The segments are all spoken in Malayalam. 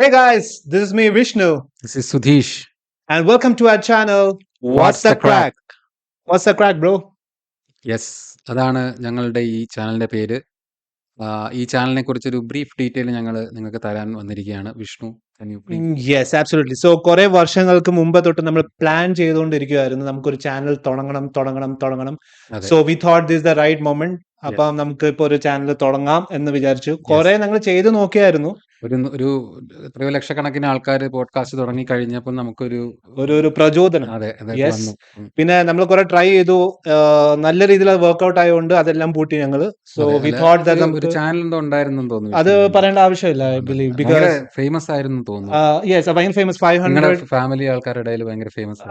Hey guys, this is me Vishnu, This is Sudhish. and welcome to our channel. What's the crack? What's the crack, bro? Yes, അതാണ് ഞങ്ങളുടെ ഈ ചാനലിന്റെ പേര്. ഈ ചാനലിനെ കുറിച്ചൊരു ബ്രീഫ് ഡീറ്റെയിൽ ഞങ്ങൾ നിങ്ങൾക്ക് തരാൻ വന്നിരിക്കുകയാണ്. Vishnu, can you please? Yes, absolutely. So കുറെ വർഷങ്ങൾക്ക് മുമ്പ് തൊട്ട് നമ്മൾ പ്ലാൻ ചെയ്തുകൊണ്ടിരിക്കുകയായിരുന്നു നമുക്കൊരു ചാനൽ തുടങ്ങണം. അതെ. So we thought this is the right moment. Yes. അപ്പം നമുക്ക് ഇപ്പോൾ ഒരു ചാനൽ തുടങ്ങാം എന്ന് വിചാരിച്ചു. Yes. കുറെ ഞങ്ങൾ ചെയ്തു നോക്കിയായിരുന്നു. ഒരു എത്രയോ ലക്ഷക്കണക്കിന് ആൾക്കാർ പോഡ്കാസ്റ്റ് തുടങ്ങി കഴിഞ്ഞപ്പോൾ നമുക്കൊരു ഒരു പ്രചോദനം. അതെ Yes. വന്നു. പിന്നെ നമ്മൾ കുറെ ട്രൈ ചെയ്തു. നല്ല രീതിയിൽ അത് വർക്ക്ഔട്ട് ആയതുകൊണ്ട് അതെല്ലാം പൂട്ടി ഞങ്ങള്. സോ അതെ, വി അല്ല, തോട്ട് ദാറ്റ് ഒരു നമുക്ക് ചാനൽ എന്തോ ഉണ്ടായിരുന്നു തോന്നുന്നു. അത് പറയേണ്ട ആവശ്യമില്ല ഐ ബിലീവ് ബിക്കോസ് ഫേമസ് ആയിരുന്നു തോന്നുന്നു. യെസ് ഭയങ്കര ഫേമസ് നിങ്ങളുടെ 500 ഫാമിലി ആൾക്കാരുടെ ഇടയിൽ ഭയങ്കര ഫേമസ്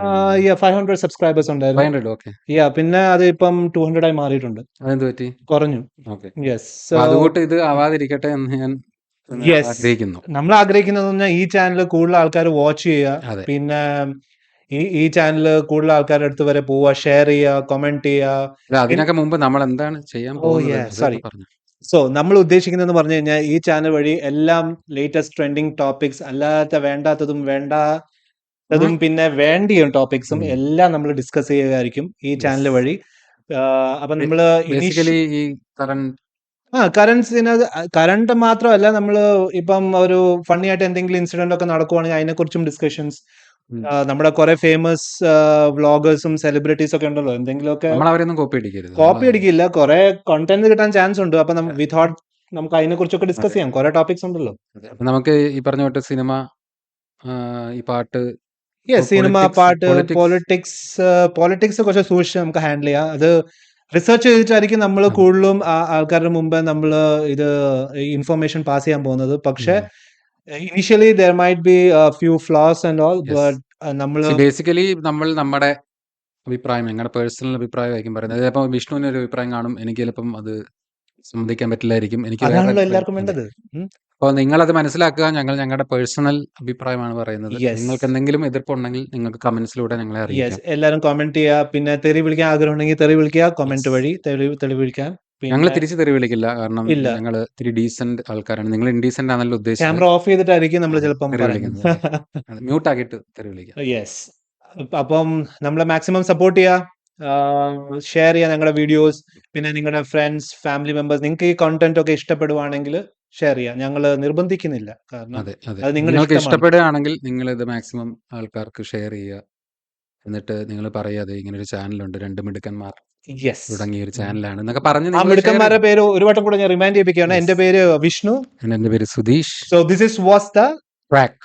yeah 500 സബ്സ്ക്രൈബേഴ്സ് ഉണ്ടായിരുന്നു. 500. ഓക്കെ, പിന്നെ അത് ഇപ്പം 200 ആയി മാറിയിട്ടുണ്ട്, അതെന്ത് പറ്റി? കുറഞ്ഞു. ഓക്കെ, യെസ് അതുകൊണ്ട് ഇത് ആവാതിരിക്കട്ടെ എന്ന് ഞാൻ Yes. ആഗ്രഹിക്കുന്നു. നമ്മൾ ആഗ്രഹിക്കുന്നത് പറഞ്ഞാൽ ഈ ചാനൽ കൂടുതൽ ആൾക്കാർ വാച്ച് ചെയ്യുക, അതെ, പിന്നെ ഈ ചാനൽ കൂടുതൽ ആൾക്കാരുടെ അടുത്ത് വരെ പോവുക, ഷെയർ ചെയ്യുക, കമന്റ് ചെയ്യുക. അല്ല, അതിനൊക്കെ മുമ്പ് നമ്മൾ എന്താണ് ചെയ്യാൻ yeah, പോകുന്നത്? sorry. പറഞ്ഞു. സോ നമ്മൾ ഉദ്ദേശിക്കുന്നതെന്ന് പറഞ്ഞു കഴിഞ്ഞാൽ ഈ ചാനൽ വഴി എല്ലാം ലേറ്റസ്റ്റ് ട്രെൻഡിങ് ടോപ്പിക്സ്, അല്ലാത്ത വേണ്ടാത്തതും പിന്നെ വേണ്ടിയ ടോപ്പിക്സും എല്ലാം നമ്മൾ ഡിസ്കസ് ചെയ്യുകയായിരിക്കും ഈ ചാനൽ വഴി. അപ്പൊ നമ്മള് ബേസിക്കലി ഈ കറണ്ട് മാത്രമല്ല, നമ്മള് ഇപ്പം ഒരു ഫണ്ണി ആയിട്ട് എന്തെങ്കിലും ഇൻസിഡന്റ് ഒക്കെ നടക്കുവാണെങ്കിൽ അതിനെക്കുറിച്ചും ഡിസ്കഷൻസ്. നമ്മുടെ കുറെ ഫേമസ് വ്ളോഗേഴ്സും സെലിബ്രിറ്റീസ് ഒക്കെ ഉണ്ടല്ലോ, എന്തെങ്കിലുമൊക്കെ നമ്മളവരൊന്നും കോപ്പി കോപ്പി അടിക്കില്ല, കുറെ കണ്ടന്റ് കിട്ടാൻ ചാൻസ് ഉണ്ട്. അപ്പൊ വി തോട്ട് നമുക്ക് അതിനെ കുറിച്ചൊക്കെ ഡിസ്കസ് ചെയ്യാം. കുറെ ടോപ്പിക്സ് ഉണ്ടല്ലോ. അപ്പൊ നമുക്ക് ഈ പറഞ്ഞ തൊട്ട് സിനിമ, ഈ പാട്ട്, സിനിമ, പാട്ട്, politics. പോളിറ്റിക്സ് കുറച്ച് സൂക്ഷിച്ച് നമുക്ക് ഹാൻഡിൽ ചെയ്യാം. അത് റിസർച്ച് ചെയ്തിട്ടായിരിക്കും നമ്മൾ കൂടുതലും ആൾക്കാരുടെ മുമ്പ് നമ്മൾ ഇത് ഇൻഫർമേഷൻ പാസ് ചെയ്യാൻ പോകുന്നത്. പക്ഷെ initially there might be few flaws and all, but നമ്മൾ ബേസിക്കലി നമ്മുടെ അഭിപ്രായം, ഞങ്ങളുടെ പേഴ്സണൽ അഭിപ്രായമായിരിക്കും പറയുന്നത്. ചിലപ്പോൾ വിഷ്ണുവിന് ഒരു അഭിപ്രായം കാണും, എനിക്ക് ചിലപ്പം അത് സമ്മതിക്കാൻ പറ്റില്ലായിരിക്കും, എനിക്ക് അതാണല്ലോ എല്ലാവർക്കും വേണ്ടത്. അപ്പോൾ നിങ്ങളത് മനസ്സിലാക്കുക. ഞങ്ങളുടെ പേഴ്സണൽ അഭിപ്രായമാണ് പറയുന്നത്. Yes. നിങ്ങൾക്ക് എന്തെങ്കിലും എതിർപ്പുണ്ടെങ്കിൽ നിങ്ങൾക്ക് കമന്റ്സിലൂടെ ഞങ്ങളെ അറിയിക്കാം. എല്ലാരും കമന്റ് ചെയ്യുക. പിന്നെ തെറി വിളിക്കാൻ ആഗ്രഹം ഉണ്ടെങ്കിൽ തെറി വിളിക്കുക, കമന്റ് വഴി തെറി വിളിക്കാം. ഞങ്ങൾ തിരിച്ചു തെറി വിളിക്കില്ല, കാരണം ഞങ്ങൾ ഇത്തിരി ഡീസന്റ് ആൾക്കാരാണ്. നിങ്ങൾ ഇൻഡീസന്റ് ആണല്ലോ ഉദ്ദേശിച്ചത്. ക്യാമറ ഓഫ് ചെയ്തിട്ടായിരിക്കും നമ്മൾ ചിലപ്പം മ്യൂട്ട് ആക്കിയിട്ട് തെറി വിളിക്കാം. യെസ്. അപ്പം നമ്മളെ മാക്സിമം സപ്പോർട്ട് ചെയ്യുക, ഷെയർ ചെയ്യുക ഞങ്ങളുടെ വീഡിയോസ്. പിന്നെ നിങ്ങളുടെ ഫ്രണ്ട്സ്, ഫാമിലി മെമ്പേഴ്സ്, നിങ്ങൾക്ക് ഈ കണ്ടന്റ് ഒക്കെ ഇഷ്ടപ്പെടുവാണെങ്കിൽ ഷെയർ ചെയ്യാം. ഞങ്ങൾ നിർബന്ധിക്കുന്നില്ല, കാരണം അത് നിങ്ങൾക്ക് ഇഷ്ടപ്പെടുകയാണെങ്കിൽ നിങ്ങൾ ഇത് മാക്സിമം ആൾക്കാർക്ക് ഷെയർ ചെയ്യുക. എന്നിട്ട് നിങ്ങൾ പറയാതെ ഇങ്ങനെ ഒരു ചാനലുണ്ട്, 2 മിടുക്കന്മാർ തുടങ്ങിയ ഒരു ചാനലാണ് എന്നൊക്കെ പറഞ്ഞ് ആ മിടുക്കന്മാരുടെ പേര് ഒരു വട്ടം കൂടെ ഞാൻ റിമൈൻഡ് ചെയ്യിപ്പിക്കുകയാണ്. എന്റെ പേര് വിഷ്ണു, എന്റെ പേര് Sudheesh. So this is what's the crack.